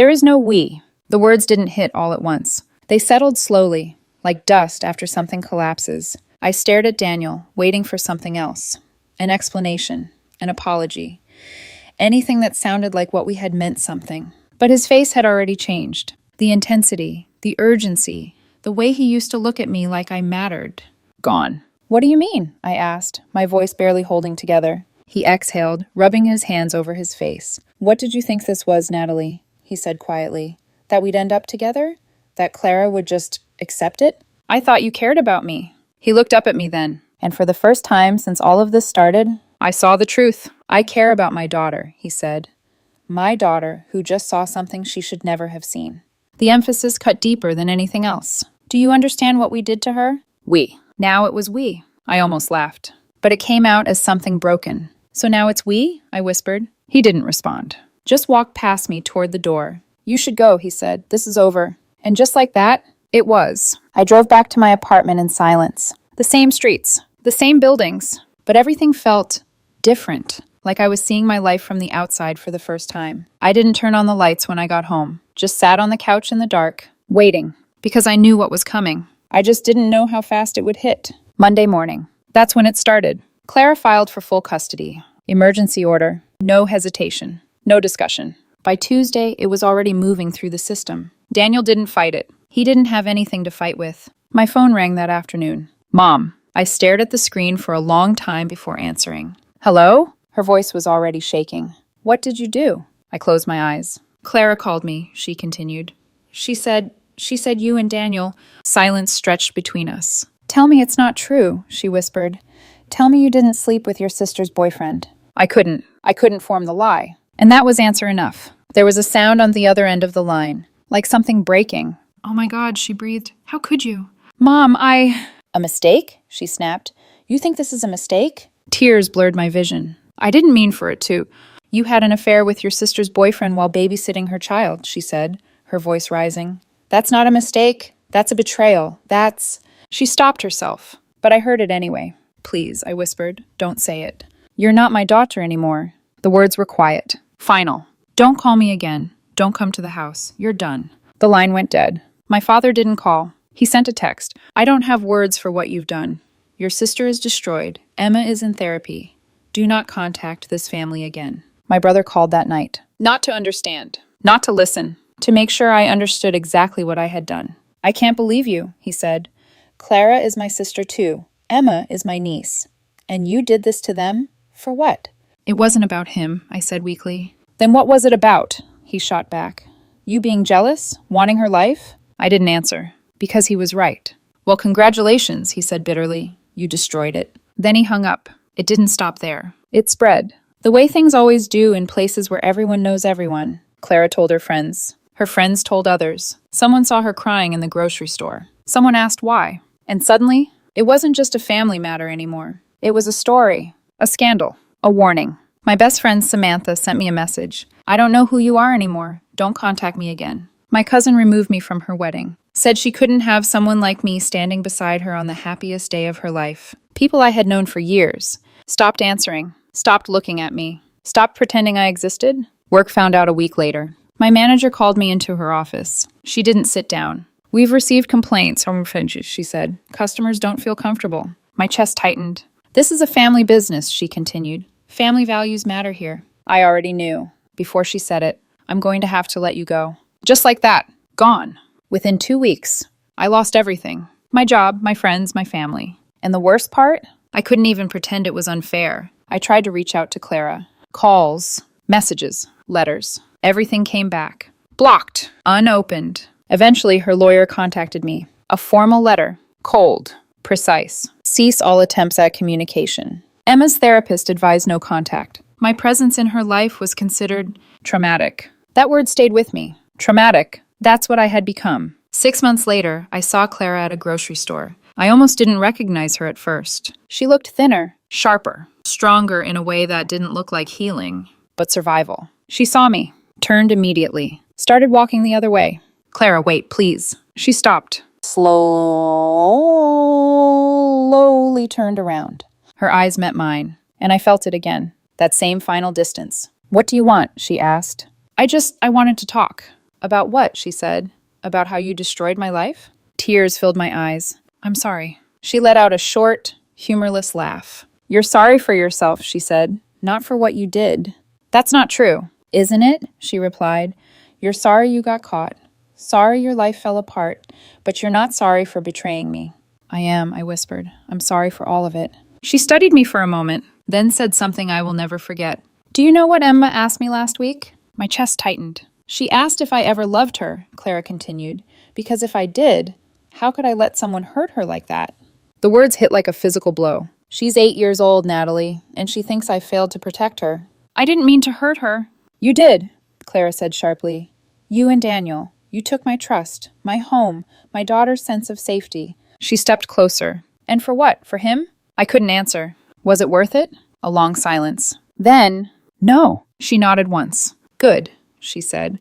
There is no we. The words didn't hit all at once. They settled slowly, like dust after something collapses. I stared at Daniel, waiting for something else. An explanation, an apology. Anything that sounded like what we had meant something. But his face had already changed. The intensity, the urgency, the way he used to look at me like I mattered. Gone. What do you mean? I asked, my voice barely holding together. He exhaled, rubbing his hands over his face. What did you think this was, Natalie? He said quietly. That we'd end up together? That Clara would just accept it? I thought you cared about me. He looked up at me then, and for the first time since all of this started, I saw the truth. I care about my daughter, he said. My daughter, who just saw something she should never have seen. The emphasis cut deeper than anything else. Do you understand what we did to her? We. Now it was we. I almost laughed. But it came out as something broken. So now it's we? I whispered. He didn't respond. Just walked past me toward the door. You should go, he said. This is over. And just like that, it was. I drove back to my apartment in silence. The same streets, the same buildings, but everything felt different, like I was seeing my life from the outside for the first time. I didn't turn on the lights when I got home, just sat on the couch in the dark, waiting, because I knew what was coming. I just didn't know how fast it would hit. Monday morning. That's when it started. Clara filed for full custody. Emergency order. No hesitation. No discussion. By Tuesday, it was already moving through the system. Daniel didn't fight it. He didn't have anything to fight with. My phone rang that afternoon. Mom. I stared at the screen for a long time before answering. Hello? Her voice was already shaking. What did you do? I closed my eyes. Clara called me, she continued. She said you and Daniel. Silence stretched between us. Tell me it's not true, she whispered. Tell me you didn't sleep with your sister's boyfriend. I couldn't form the lie. And that was answer enough. There was a sound on the other end of the line, like something breaking. Oh my God, she breathed. How could you? Mom, A mistake? She snapped. You think this is a mistake? Tears blurred my vision. I didn't mean for it to. You had an affair with your sister's boyfriend while babysitting her child, she said, her voice rising. That's not a mistake. That's a betrayal. She stopped herself, but I heard it anyway. Please, I whispered, don't say it. You're not my daughter anymore. The words were quiet. Final. Don't call me again. Don't come to the house. You're done. The line went dead. My father didn't call. He sent a text. I don't have words for what you've done. Your sister is destroyed. Emma is in therapy. Do not contact this family again. My brother called that night. Not to understand. Not to listen. To make sure I understood exactly what I had done. I can't believe you, he said. Clara is my sister too. Emma is my niece. And you did this to them? For what? It wasn't about him, I said weakly. Then what was it about? He shot back. You being jealous? Wanting her life? I didn't answer. Because he was right. Well, congratulations, he said bitterly. You destroyed it. Then he hung up. It didn't stop there. It spread. The way things always do in places where everyone knows everyone. Clara told her friends. Her friends told others. Someone saw her crying in the grocery store. Someone asked why. And suddenly, it wasn't just a family matter anymore. It was a story. A scandal. A warning. My best friend Samantha sent me a message. I don't know who you are anymore. Don't contact me again. My cousin removed me from her wedding. Said she couldn't have someone like me standing beside her on the happiest day of her life. People I had known for years. Stopped answering. Stopped looking at me. Stopped pretending I existed. Work found out a week later. My manager called me into her office. She didn't sit down. We've received complaints from Finches, she said. Customers don't feel comfortable. My chest tightened. This is a family business, she continued. Family values matter here. I already knew. Before she said it, I'm going to have to let you go. Just like that. Gone. Within 2 weeks, I lost everything. My job, my friends, my family. And the worst part? I couldn't even pretend it was unfair. I tried to reach out to Clara. Calls, messages, letters. Everything came back. Blocked. Unopened. Eventually, her lawyer contacted me. A formal letter. Cold. Precise. Cease all attempts at communication. Emma's therapist advised no contact. My presence in her life was considered traumatic. That word stayed with me. Traumatic. That's what I had become. 6 months later, I saw Clara at a grocery store. I almost didn't recognize her at first. She looked thinner, sharper, stronger in a way that didn't look like healing, but survival. She saw me, turned immediately, started walking the other way. Clara, wait, please. She stopped. Slowly turned around. Her eyes met mine, and I felt it again. That same final distance. What do you want? She asked. I wanted to talk. About what? She said. About how you destroyed my life? Tears filled my eyes. I'm sorry. She let out a short, humorless laugh. You're sorry for yourself, she said, not for what you did. That's not true. Isn't it? She replied. You're sorry you got caught. Sorry your life fell apart, but you're not sorry for betraying me. I am, I whispered. I'm sorry for all of it. She studied me for a moment, then said something I will never forget. Do you know what Emma asked me last week? My chest tightened. She asked if I ever loved her, Clara continued, because if I did, how could I let someone hurt her like that? The words hit like a physical blow. She's 8 years old, Natalie, and she thinks I failed to protect her. I didn't mean to hurt her. You did, Clara said sharply. You and Daniel. You took my trust, my home, my daughter's sense of safety. She stepped closer. And for what? For him? I couldn't answer. Was it worth it? A long silence. Then, no. She nodded once. Good, she said,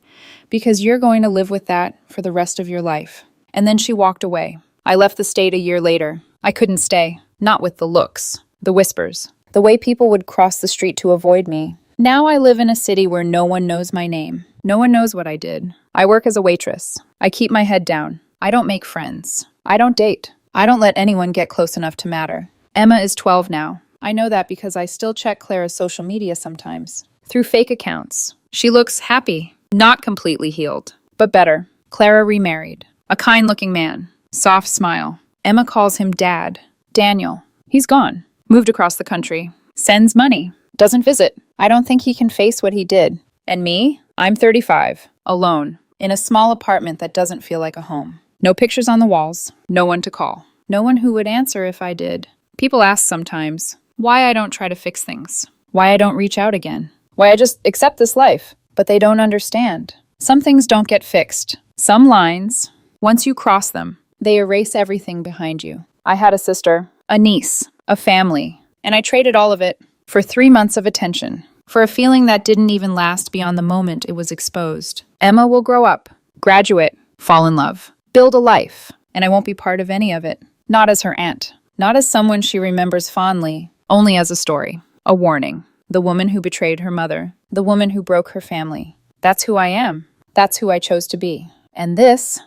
because you're going to live with that for the rest of your life. And then she walked away. I left the state a year later. I couldn't stay. Not with the looks, the whispers, the way people would cross the street to avoid me. Now I live in a city where no one knows my name. No one knows what I did. I work as a waitress. I keep my head down. I don't make friends. I don't date. I don't let anyone get close enough to matter. Emma is 12 now. I know that because I still check Clara's social media sometimes. Through fake accounts. She looks happy. Not completely healed, but better. Clara remarried. A kind-looking man. Soft smile. Emma calls him Dad. Daniel. He's gone. Moved across the country. Sends money. Doesn't visit. I don't think he can face what he did. And me? I'm 35. Alone. In a small apartment that doesn't feel like a home. No pictures on the walls. No one to call. No one who would answer if I did. People ask sometimes why I don't try to fix things. Why I don't reach out again. Why I just accept this life. But they don't understand. Some things don't get fixed. Some lines, once you cross them, they erase everything behind you. I had a sister, a niece, a family, and I traded all of it for 3 months of attention, for a feeling that didn't even last beyond the moment it was exposed. Emma will grow up, graduate, fall in love, build a life, and I won't be part of any of it. Not as her aunt, not as someone she remembers fondly, only as a story, a warning. The woman who betrayed her mother, the woman who broke her family. That's who I am. That's who I chose to be. And this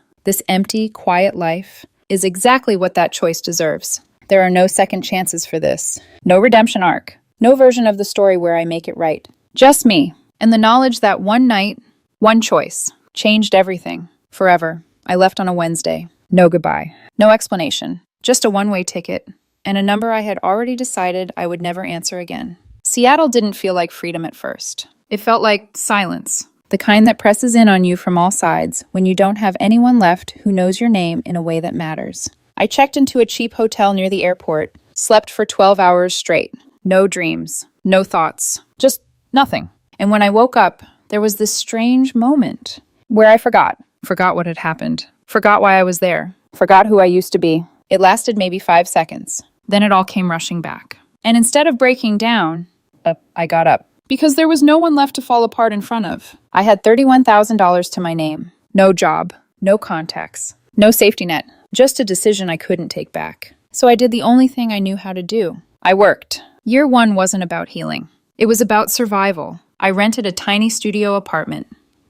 empty, quiet life is exactly what that choice deserves. There are no second chances for this. No redemption arc. No version of the story where I make it right. Just me. And the knowledge that one night, one choice, changed everything. Forever. I left on a Wednesday. No goodbye. No explanation. Just a one-way ticket. And a number I had already decided I would never answer again. Seattle didn't feel like freedom at first. It felt like silence. The kind that presses in on you from all sides when you don't have anyone left who knows your name in a way that matters. I checked into a cheap hotel near the airport, slept for 12 hours straight. No dreams, no thoughts, just nothing. And when I woke up, there was this strange moment where I forgot what had happened, forgot why I was there, forgot who I used to be. It lasted maybe 5 seconds. Then it all came rushing back. And instead of breaking down, I got up. Because there was no one left to fall apart in front of. I had $31,000 to my name. No job, no contacts, no safety net, just a decision I couldn't take back. So I did the only thing I knew how to do. I worked. Year 1 wasn't about healing. It was about survival. I rented a tiny studio apartment.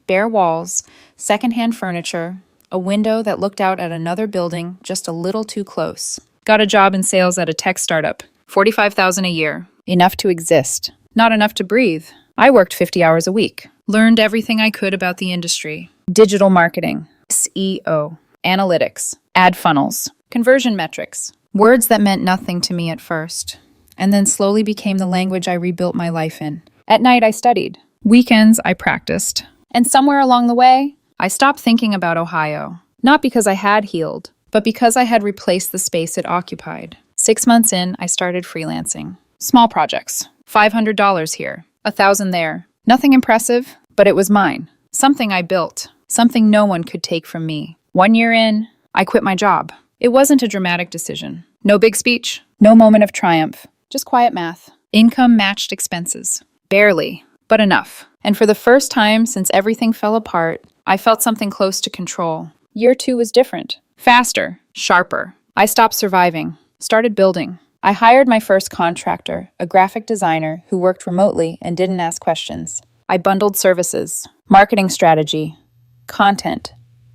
Bare walls, secondhand furniture, a window that looked out at another building just a little too close. Got a job in sales at a tech startup. $45,000 a year. Enough to exist. Not enough to breathe. I worked 50 hours a week. Learned everything I could about the industry. Digital marketing, SEO, analytics, ad funnels, conversion metrics. Words that meant nothing to me at first, and then slowly became the language I rebuilt my life in. At night, I studied. Weekends, I practiced. And somewhere along the way, I stopped thinking about Ohio. Not because I had healed, but because I had replaced the space it occupied. 6 months in, I started freelancing. Small projects. $500 here, $1,000 there. Nothing impressive, but it was mine. Something I built. Something no one could take from me. 1 year in, I quit my job. It wasn't a dramatic decision. No big speech. No moment of triumph. Just quiet math. Income matched expenses. Barely, but enough. And for the first time since everything fell apart, I felt something close to control. Year 2 was different. Faster. Sharper. I stopped surviving. Started building. I hired my first contractor, a graphic designer who worked remotely and didn't ask questions. I bundled services, marketing strategy, Content,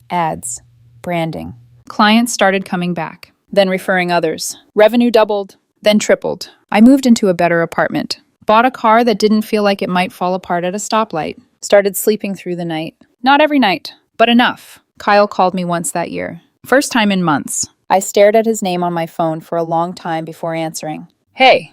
ads, branding. Clients started coming back, then referring others. Revenue doubled, then tripled. I moved into a better apartment, bought a car that didn't feel like it might fall apart at a stoplight, started sleeping through the night. Not every night, but enough. Kyle called me once that year. First time in months. I stared at his name on my phone for a long time before answering. Hey,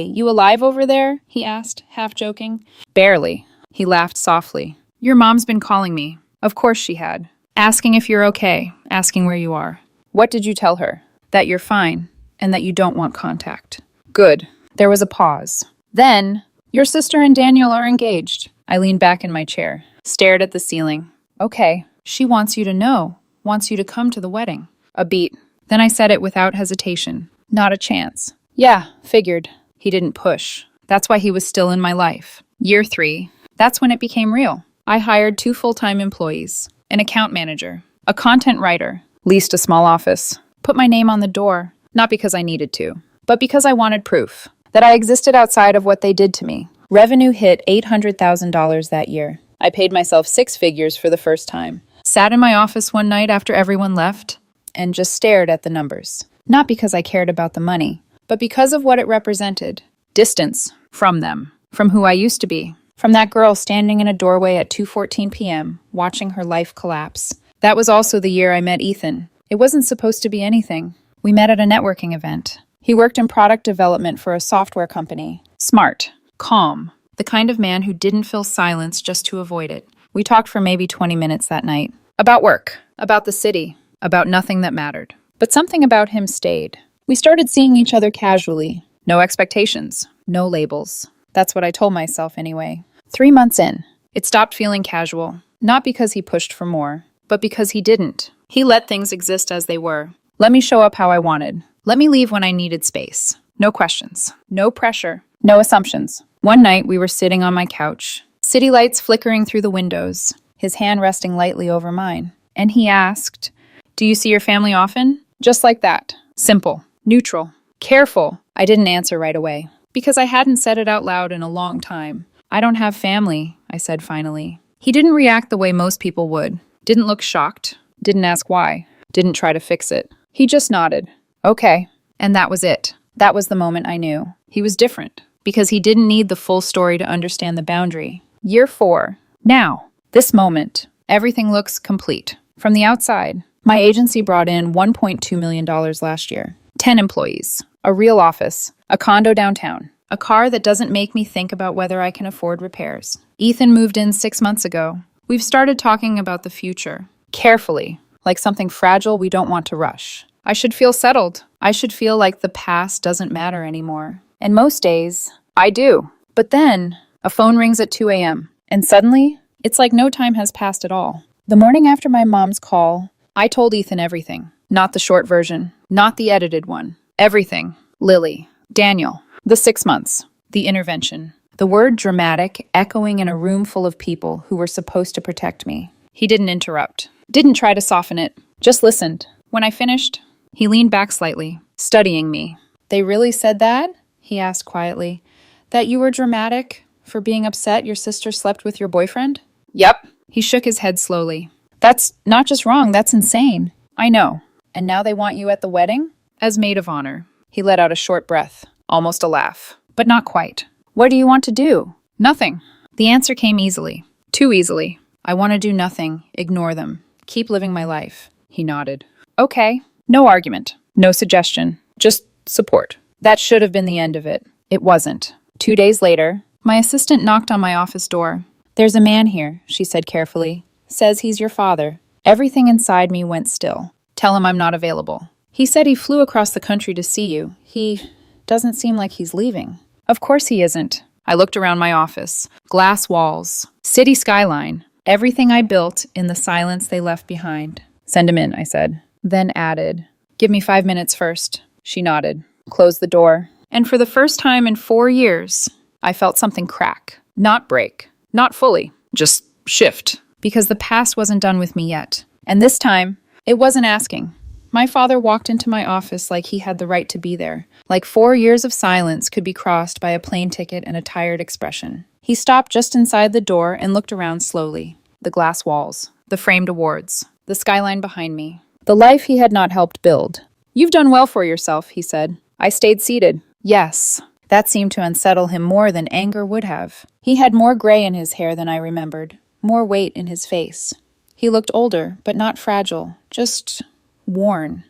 you alive over there? He asked, half joking. Barely. He laughed softly. Your mom's been calling me. Of course she had. Asking if you're okay, asking where you are. What did you tell her? That you're fine, and that you don't want contact. Good. There was a pause. Then, your sister and Daniel are engaged. I leaned back in my chair, stared at the ceiling. Okay. She wants you to know, wants you to come to the wedding. A beat. Then I said it without hesitation. Not a chance. Yeah, figured. He didn't push. That's why he was still in my life. Year 3. That's when it became real. I hired 2 full-time employees, an account manager, a content writer, leased a small office, put my name on the door, not because I needed to, but because I wanted proof that I existed outside of what they did to me. Revenue hit $800,000 that year. I paid myself 6 figures for the first time. Sat in my office one night after everyone left and just stared at the numbers. Not because I cared about the money, but because of what it represented. Distance from them, from who I used to be, from that girl standing in a doorway at 2:14 p.m., watching her life collapse. That was also the year I met Ethan. It wasn't supposed to be anything. We met at a networking event. He worked in product development for a software company. Smart, calm, the kind of man who didn't fill silence just to avoid it. We talked for maybe 20 minutes that night. About work, about the city, about nothing that mattered. But something about him stayed. We started seeing each other casually. No expectations, no labels. That's what I told myself anyway. 3 months in, it stopped feeling casual. Not because he pushed for more, but because he didn't. He let things exist as they were. Let me show up how I wanted. Let me leave when I needed space. No questions, no pressure, no assumptions. One night we were sitting on my couch, city lights flickering through the windows, his hand resting lightly over mine. And he asked, "Do you see your family often?" Just like that. Simple, neutral, careful. I didn't answer right away, because I hadn't said it out loud in a long time. I don't have family, I said finally. He didn't react the way most people would. Didn't look shocked. Didn't ask why. Didn't try to fix it. He just nodded. Okay. And that was it. That was the moment I knew. He was different, because he didn't need the full story to understand the boundary. Year 4. Now. This moment. Everything looks complete. From the outside, my agency brought in $1.2 million last year. 10 employees. A real office. A condo downtown. A car that doesn't make me think about whether I can afford repairs. Ethan moved in 6 months ago. We've started talking about the future. Carefully. Like something fragile we don't want to rush. I should feel settled. I should feel like the past doesn't matter anymore. And most days, I do. But then, a phone rings at 2 a.m. And suddenly, it's like no time has passed at all. The morning after my mom's call, I told Ethan everything. Not the short version. Not the edited one. Everything. Lily. Daniel. The 6 months. The intervention. The word dramatic echoing in a room full of people who were supposed to protect me. He didn't interrupt. Didn't try to soften it. Just listened. When I finished, he leaned back slightly, studying me. They really said that? He asked quietly. That you were dramatic for being upset your sister slept with your boyfriend? Yep. He shook his head slowly. That's not just wrong, that's insane. I know. And now they want you at the wedding? As maid of honor. He let out a short breath, almost a laugh. But not quite. What do you want to do? Nothing. The answer came easily. Too easily. I want to do nothing, ignore them, keep living my life. He nodded. Okay. No argument. No suggestion. Just support. That should have been the end of it. It wasn't. 2 days later, my assistant knocked on my office door. There's a man here, she said carefully. Says he's your father. Everything inside me went still. Tell him I'm not available. He said he flew across the country to see you. He doesn't seem like he's leaving. Of course he isn't. I looked around my office. Glass walls. City skyline. Everything I built in the silence they left behind. Send him in, I said. Then added, give me 5 minutes first. She nodded. Closed the door. And for the first time in 4 years, I felt something crack. Not break. Not fully. Just shift. Because the past wasn't done with me yet. And this time, it wasn't asking. My father walked into my office like he had the right to be there. Like 4 years of silence could be crossed by a plane ticket and a tired expression. He stopped just inside the door and looked around slowly. The glass walls. the framed awards, the skyline behind me, the life he had not helped build. "You've done well for yourself," he said. I stayed seated. Yes. That seemed to unsettle him more than anger would have. He had more gray in his hair than I remembered, more weight in his face. He looked older, but not fragile, just worn.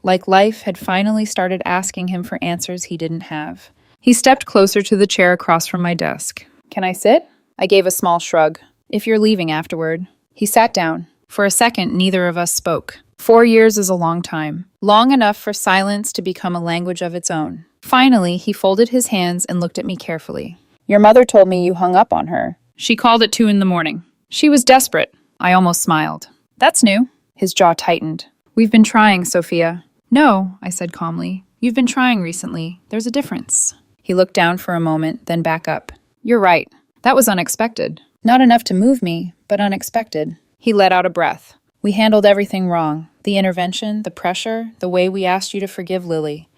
Like life had finally started asking him for answers he didn't have. He stepped closer to the chair across from my desk. "Can I sit?" I gave a small shrug. "If you're leaving afterward." He sat down. For a second, neither of us spoke. 4 years is a long time. Long enough for silence to become a language of its own. Finally, he folded his hands and looked at me carefully. "Your mother told me you hung up on her." "She called at 2 in the morning. She was desperate." I almost smiled. "That's new." His jaw tightened. "We've been trying, Sophia." "No," I said calmly. "You've been trying recently. There's a difference." He looked down for a moment, then back up. "You're right. That was unexpected. Not enough to move me, but unexpected." He let out a breath. "We handled everything wrong. The intervention, the pressure, the way we asked you to forgive Lily."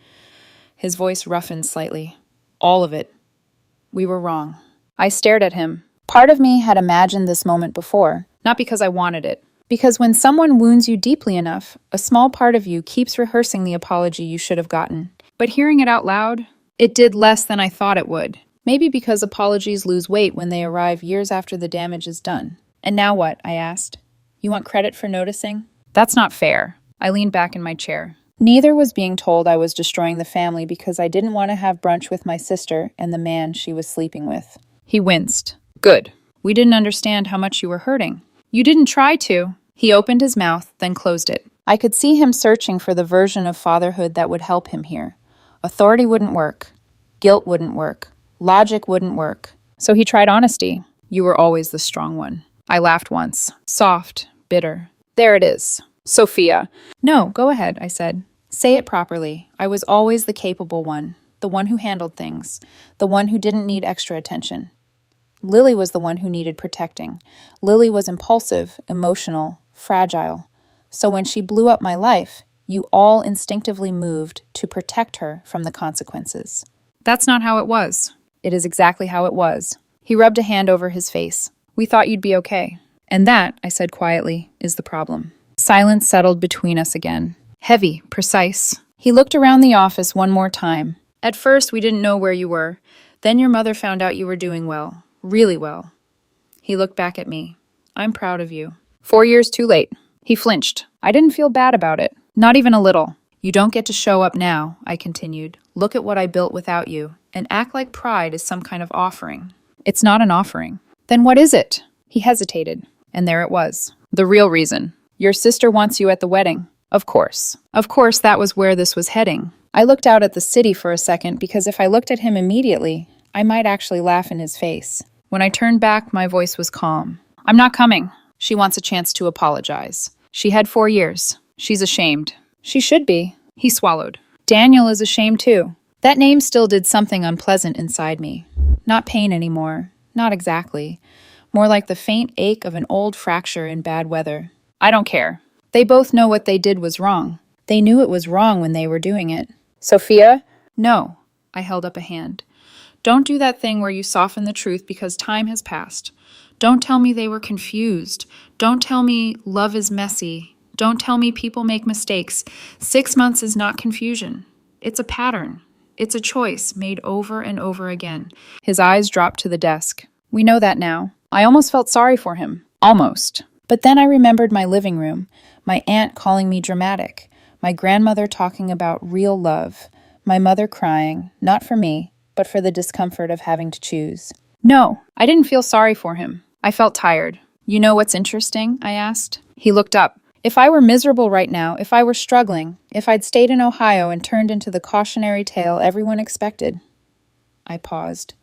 His voice roughened slightly. "All of it. We were wrong." I stared at him. Part of me had imagined this moment before, not because I wanted it. Because when someone wounds you deeply enough, a small part of you keeps rehearsing the apology you should have gotten. But hearing it out loud, it did less than I thought it would. Maybe because apologies lose weight when they arrive years after the damage is done. "And now what?" I asked. "You want credit for noticing?" "That's not fair." I leaned back in my chair. Neither was being told I was destroying the family because I didn't want to have brunch with my sister and the man she was sleeping with. He winced. "Good. We didn't understand how much you were hurting." "You didn't try to." He opened his mouth, then closed it. I could see him searching for the version of fatherhood that would help him here. Authority wouldn't work. Guilt wouldn't work. Logic wouldn't work. So he tried honesty. "You were always the strong one." I laughed once. Soft, bitter. "There it is. Sophia." "No, go ahead," I said. "Say it properly. I was always the capable one, the one who handled things, the one who didn't need extra attention. Lily was the one who needed protecting. Lily was impulsive, emotional, fragile. So when she blew up my life, you all instinctively moved to protect her from the consequences." "That's not how it was." "It is exactly how it was." He rubbed a hand over his face. "We thought you'd be okay." "And that," I said quietly, "is the problem." Silence settled between us again. Heavy, precise. He looked around the office one more time. "At first, we didn't know where you were. Then your mother found out you were doing well. Really well." He looked back at me. "I'm proud of you." 4 years too late. He flinched. I didn't feel bad about it. Not even a little. "You don't get to show up now," I continued. "Look at what I built without you, and act like pride is some kind of offering." "It's not an offering." "Then what is it?" He hesitated, and there it was. "The real reason. Your sister wants you at the wedding." Of course. Of course, that was where this was heading. I looked out at the city for a second because if I looked at him immediately, I might actually laugh in his face. When I turned back, my voice was calm. "I'm not coming. She wants a chance to apologize. She had 4 years. She's ashamed." "She should be." He swallowed. "Daniel is ashamed too." That name still did something unpleasant inside me. Not pain anymore. Not exactly. More like the faint ache of an old fracture in bad weather. "I don't care." They both know what they did was wrong. They knew it was wrong when they were doing it. "Sophia?" "No." I held up a hand. "Don't do that thing where you soften the truth because time has passed. Don't tell me they were confused. Don't tell me love is messy. Don't tell me people make mistakes. 6 months is not confusion. It's a pattern. It's a choice made over and over again." His eyes dropped to the desk. "We know that now." I almost felt sorry for him. Almost. But then I remembered my living room, my aunt calling me dramatic, my grandmother talking about real love, my mother crying, not for me, but for the discomfort of having to choose. No, I didn't feel sorry for him. I felt tired. "You know what's interesting?" I asked. He looked up. "If I were miserable right now, if I were struggling, if I'd stayed in Ohio and turned into the cautionary tale everyone expected." I paused.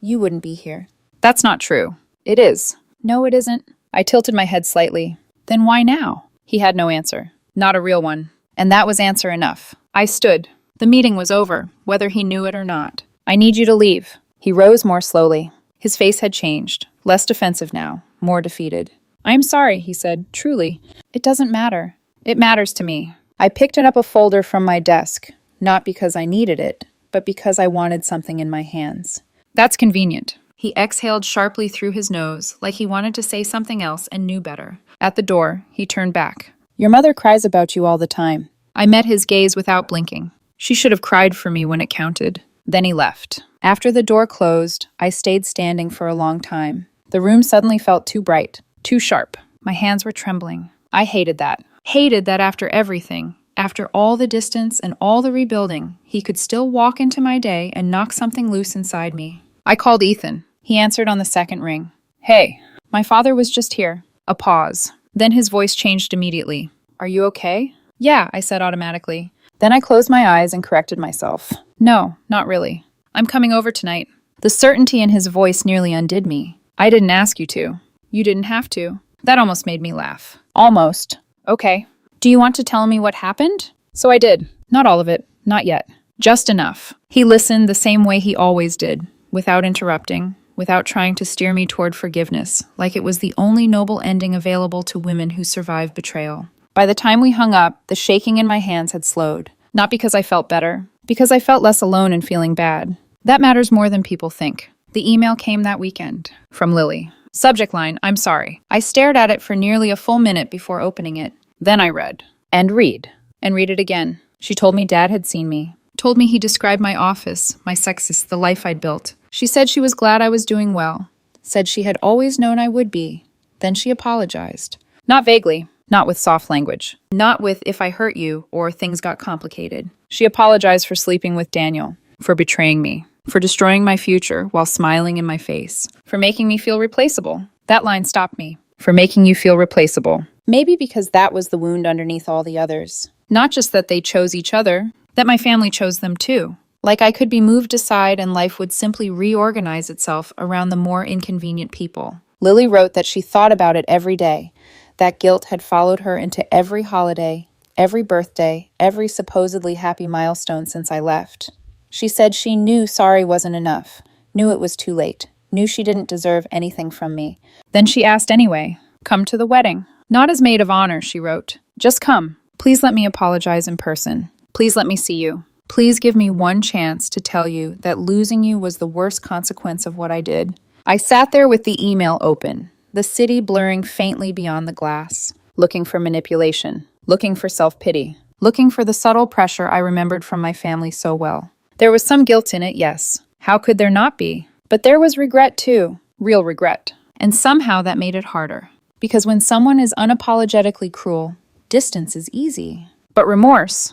"You wouldn't be here." "That's not true." "It is." "No, it isn't." I tilted my head slightly. "Then why now?" He had no answer. Not a real one. And that was answer enough. I stood. The meeting was over, whether he knew it or not. "I need you to leave." He rose more slowly. His face had changed. Less defensive now. More defeated. "I am sorry," he said. "Truly. It doesn't matter." "It matters to me." I picked up a folder from my desk, not because I needed it, but because I wanted something in my hands. "That's convenient." He exhaled sharply through his nose, like he wanted to say something else and knew better. At the door, he turned back. Your mother cries about you all the time. I met his gaze without blinking. She should have cried for me when it counted. Then he left. After the door closed, I stayed standing for a long time. The room suddenly felt too bright, too sharp. My hands were trembling. I hated that. Hated that after everything, after all the distance and all the rebuilding, he could still walk into my day and knock something loose inside me. I called Ethan. He answered on the second ring. Hey, my father was just here. A pause. Then his voice changed immediately. Are you okay? Yeah, I said automatically. Then I closed my eyes and corrected myself. No, not really. I'm coming over tonight. The certainty in his voice nearly undid me. I didn't ask you to. You didn't have to. That almost made me laugh. Almost. Okay. Do you want to tell me what happened? So I did. Not all of it. Not yet. Just enough. He listened the same way he always did, without interrupting, without trying to steer me toward forgiveness, like it was the only noble ending available to women who survive betrayal. By the time we hung up, the shaking in my hands had slowed. Not because I felt better, because I felt less alone in feeling bad. That matters more than people think. The email came that weekend. From Lily. Subject line, I'm sorry. I stared at it for nearly a full minute before opening it. Then I read. And read it again. She told me Dad had seen me. Told me he described my office, my sexist, the life I'd built. She said she was glad I was doing well. Said she had always known I would be. Then she apologized. Not vaguely. Not with soft language. Not with if I hurt you or things got complicated. She apologized for sleeping with Daniel. For betraying me. For destroying my future while smiling in my face. For making me feel replaceable. That line stopped me. For making you feel replaceable. Maybe because that was the wound underneath all the others. Not just that they chose each other, that my family chose them too. Like I could be moved aside and life would simply reorganize itself around the more inconvenient people. Lily wrote that she thought about it every day. That guilt had followed her into every holiday, every birthday, every supposedly happy milestone since I left. She said she knew sorry wasn't enough, knew it was too late, knew she didn't deserve anything from me. Then she asked anyway, come to the wedding. Not as maid of honor, she wrote. Just come. Please let me apologize in person. Please let me see you. Please give me one chance to tell you that losing you was the worst consequence of what I did. I sat there with the email open, the city blurring faintly beyond the glass, looking for manipulation, looking for self-pity, looking for the subtle pressure I remembered from my family so well. There was some guilt in it, yes. How could there not be? But there was regret too, real regret. And somehow that made it harder. Because when someone is unapologetically cruel, distance is easy. But remorse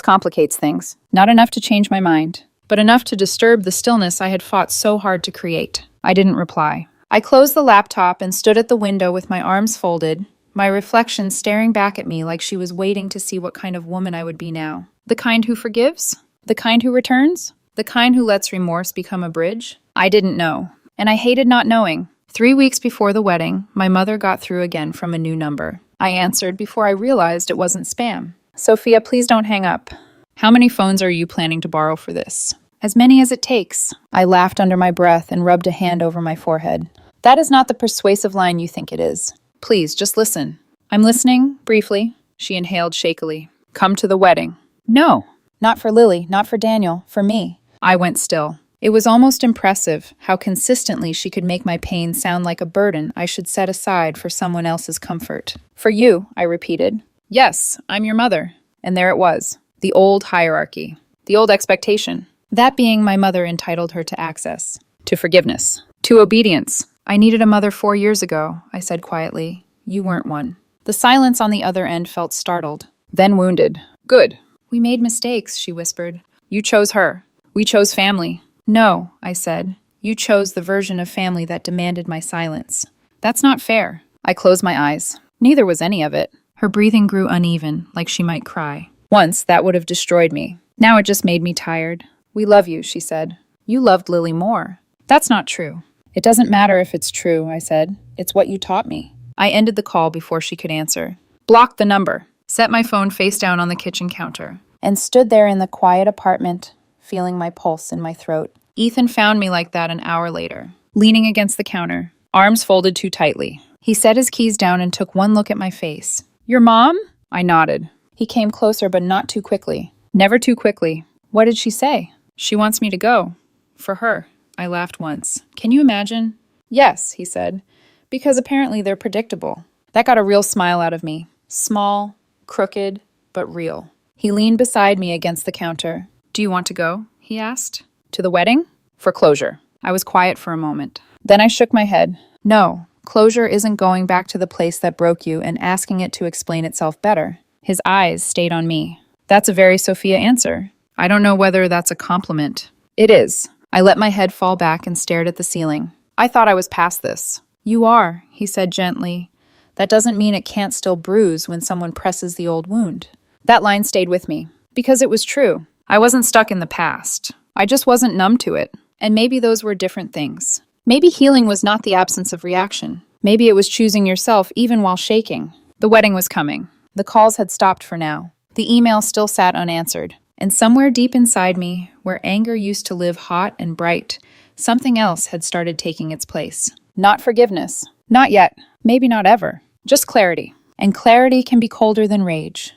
complicates things. Not enough to change my mind, but enough to disturb the stillness I had fought so hard to create. I didn't reply. I closed the laptop and stood at the window with my arms folded, my reflection staring back at me like she was waiting to see what kind of woman I would be now. The kind who forgives? The kind who returns? The kind who lets remorse become a bridge? I didn't know, and I hated not knowing. 3 weeks before the wedding, my mother got through again from a new number. I answered before I realized it wasn't spam. Sophia, please don't hang up. How many phones are you planning to borrow for this? As many as it takes. I laughed under my breath and rubbed a hand over my forehead. That is not the persuasive line you think it is. Please, just listen. I'm listening, briefly. She inhaled shakily. Come to the wedding. No. Not for Lily, not for Daniel, for me. I went still. It was almost impressive how consistently she could make my pain sound like a burden I should set aside for someone else's comfort. For you, I repeated. Yes, I'm your mother. And there it was. The old hierarchy. The old expectation. That being my mother entitled her to access. To forgiveness. To obedience. I needed a mother 4 years ago, I said quietly. You weren't one. The silence on the other end felt startled. Then wounded. Good. We made mistakes, she whispered. You chose her. We chose family. No, I said. You chose the version of family that demanded my silence. That's not fair. I closed my eyes. Neither was any of it. Her breathing grew uneven, like she might cry. Once, that would have destroyed me. Now it just made me tired. We love you, she said. You loved Lily more. That's not true. It doesn't matter if it's true, I said. It's what you taught me. I ended the call before she could answer. Blocked the number. Set my phone face down on the kitchen counter. And stood there in the quiet apartment, feeling my pulse in my throat. Ethan found me like that an hour later, leaning against the counter, arms folded too tightly. He set his keys down and took one look at my face. Your mom? I nodded. He came closer, but not too quickly. Never too quickly. What did she say? She wants me to go. For her. I laughed once. Can you imagine? Yes, he said. Because apparently they're predictable. That got a real smile out of me. Small, crooked, but real. He leaned beside me against the counter. "Do you want to go?" he asked. "To the wedding?" "For closure." I was quiet for a moment. Then I shook my head. "No, closure isn't going back to the place that broke you and asking it to explain itself better." His eyes stayed on me. "That's a very Sophia answer. I don't know whether that's a compliment." "It is." I let my head fall back and stared at the ceiling. I thought I was past this. "You are," he said gently. "That doesn't mean it can't still bruise when someone presses the old wound." That line stayed with me, because it was true. I wasn't stuck in the past. I just wasn't numb to it. And maybe those were different things. Maybe healing was not the absence of reaction. Maybe it was choosing yourself even while shaking. The wedding was coming. The calls had stopped for now. The email still sat unanswered. And somewhere deep inside me, where anger used to live hot and bright, something else had started taking its place. Not forgiveness. Not yet. Maybe not ever. Just clarity. And clarity can be colder than rage.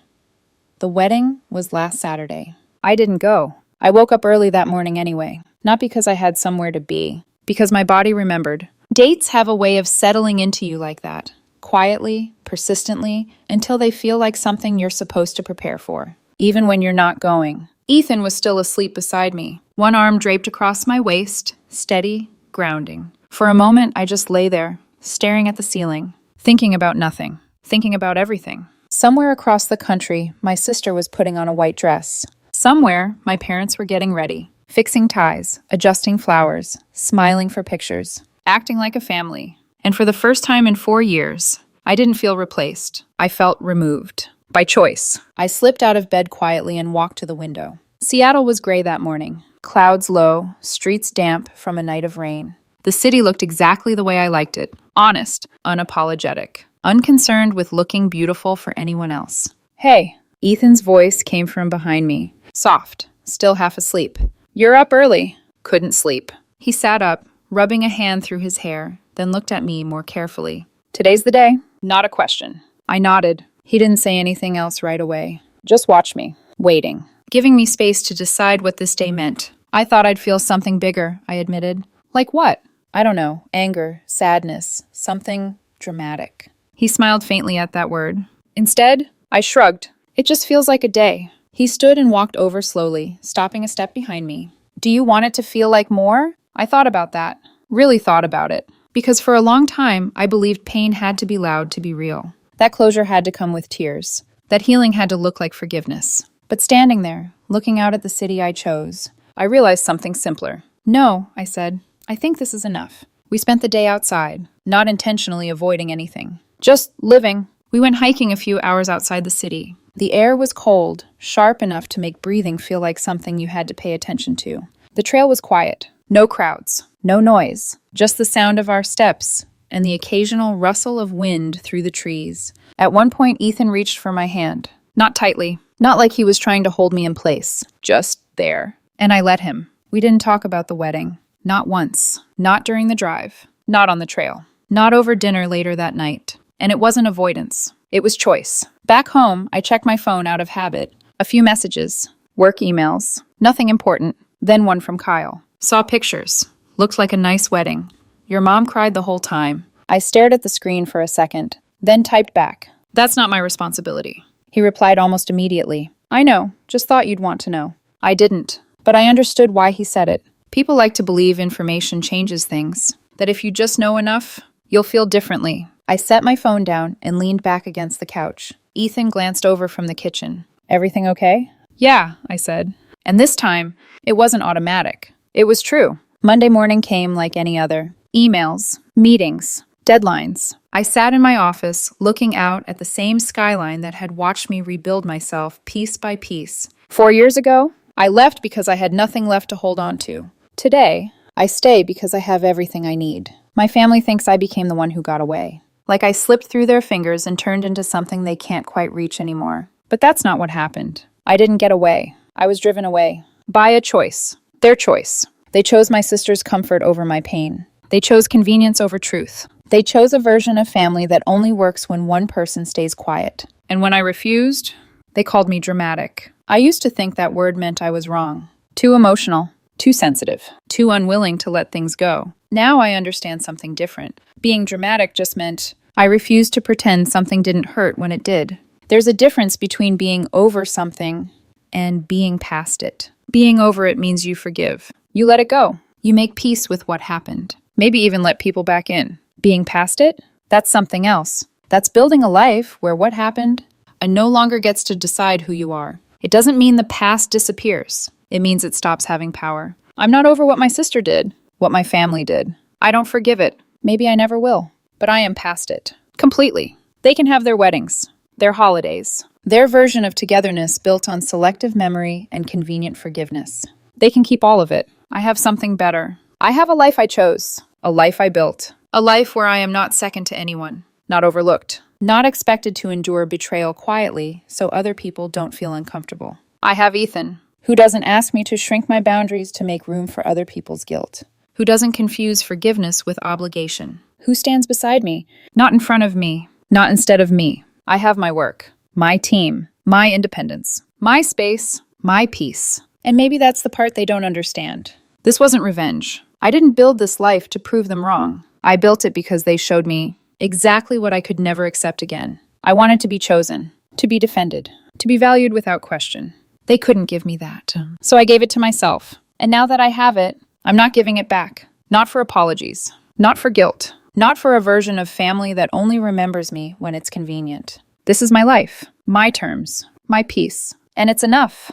The wedding was last Saturday. I didn't go. I woke up early that morning anyway. Not because I had somewhere to be. Because my body remembered. Dates have a way of settling into you like that. Quietly, persistently, until they feel like something you're supposed to prepare for. Even when you're not going. Ethan was still asleep beside me. One arm draped across my waist, steady, grounding. For a moment, I just lay there, staring at the ceiling, thinking about nothing, thinking about everything. Somewhere across the country, my sister was putting on a white dress. Somewhere, my parents were getting ready, fixing ties, adjusting flowers, smiling for pictures, acting like a family. And for the first time in 4 years, I didn't feel replaced. I felt removed. By choice. I slipped out of bed quietly and walked to the window. Seattle was gray that morning. Clouds low, streets damp from a night of rain. The city looked exactly the way I liked it. Honest, unapologetic, unconcerned with looking beautiful for anyone else. "Hey," Ethan's voice came from behind me. Soft, still half asleep. "You're up early." Couldn't sleep. He sat up, rubbing a hand through his hair, then looked at me more carefully. "Today's the day." Not a question. I nodded. He didn't say anything else right away. Just watched me, waiting, giving me space to decide what this day meant. I thought I'd feel something bigger, I admitted. Like what? I don't know. Anger, sadness, something dramatic. He smiled faintly at that word. Instead, I shrugged. It just feels like a day. He stood and walked over slowly, stopping a step behind me. "Do you want it to feel like more?" I thought about that. Really thought about it. Because for a long time, I believed pain had to be loud to be real. That closure had to come with tears. That healing had to look like forgiveness. But standing there, looking out at the city I chose, I realized something simpler. "No," I said. "I think this is enough." We spent the day outside, not intentionally avoiding anything. Just living. We went hiking a few hours outside the city. The air was cold, sharp enough to make breathing feel like something you had to pay attention to. The trail was quiet. No crowds. No noise. Just the sound of our steps and the occasional rustle of wind through the trees. At one point, Ethan reached for my hand. Not tightly. Not like he was trying to hold me in place. Just there. And I let him. We didn't talk about the wedding. Not once. Not during the drive. Not on the trail. Not over dinner later that night. And it wasn't avoidance. It was choice. Back home, I checked my phone out of habit. A few messages. Work emails. Nothing important. Then one from Kyle. Saw pictures. Looked like a nice wedding. Your mom cried the whole time. I stared at the screen for a second, then typed back. That's not my responsibility. He replied almost immediately. I know, just thought you'd want to know. I didn't, but I understood why he said it. People like to believe information changes things, that if you just know enough, you'll feel differently. I set my phone down and leaned back against the couch. Ethan glanced over from the kitchen. Everything okay? Yeah, I said. And this time, it wasn't automatic. It was true. Monday morning came like any other. Emails, meetings, deadlines. I sat in my office, looking out at the same skyline that had watched me rebuild myself piece by piece. 4 years ago, I left because I had nothing left to hold on to. Today, I stay because I have everything I need. My family thinks I became the one who got away. Like I slipped through their fingers and turned into something they can't quite reach anymore. But that's not what happened. I didn't get away. I was driven away. By a choice. Their choice. They chose my sister's comfort over my pain. They chose convenience over truth. They chose a version of family that only works when one person stays quiet. And when I refused, they called me dramatic. I used to think that word meant I was wrong. Too emotional. Too sensitive. Too unwilling to let things go. Now I understand something different. Being dramatic just meant I refused to pretend something didn't hurt when it did. There's a difference between being over something and being past it. Being over it means you forgive. You let it go. You make peace with what happened. Maybe even let people back in. Being past it? That's something else. That's building a life where what happened no longer gets to decide who you are. It doesn't mean the past disappears. It means it stops having power. I'm not over what my sister did, what my family did. I don't forgive it. Maybe I never will. But I am past it. Completely. They can have their weddings, their holidays, their version of togetherness built on selective memory and convenient forgiveness. They can keep all of it. I have something better. I have a life I chose, a life I built, a life where I am not second to anyone, not overlooked, not expected to endure betrayal quietly so other people don't feel uncomfortable. I have Ethan, who doesn't ask me to shrink my boundaries to make room for other people's guilt, who doesn't confuse forgiveness with obligation, who stands beside me, not in front of me, not instead of me. I have my work, my team, my independence, my space, my peace. And maybe that's the part they don't understand. This wasn't revenge. I didn't build this life to prove them wrong. I built it because they showed me exactly what I could never accept again. I wanted to be chosen, to be defended, to be valued without question. They couldn't give me that. So I gave it to myself. And now that I have it, I'm not giving it back. Not for apologies. Not for guilt. Not for a version of family that only remembers me when it's convenient. This is my life, my terms, my peace. And it's enough.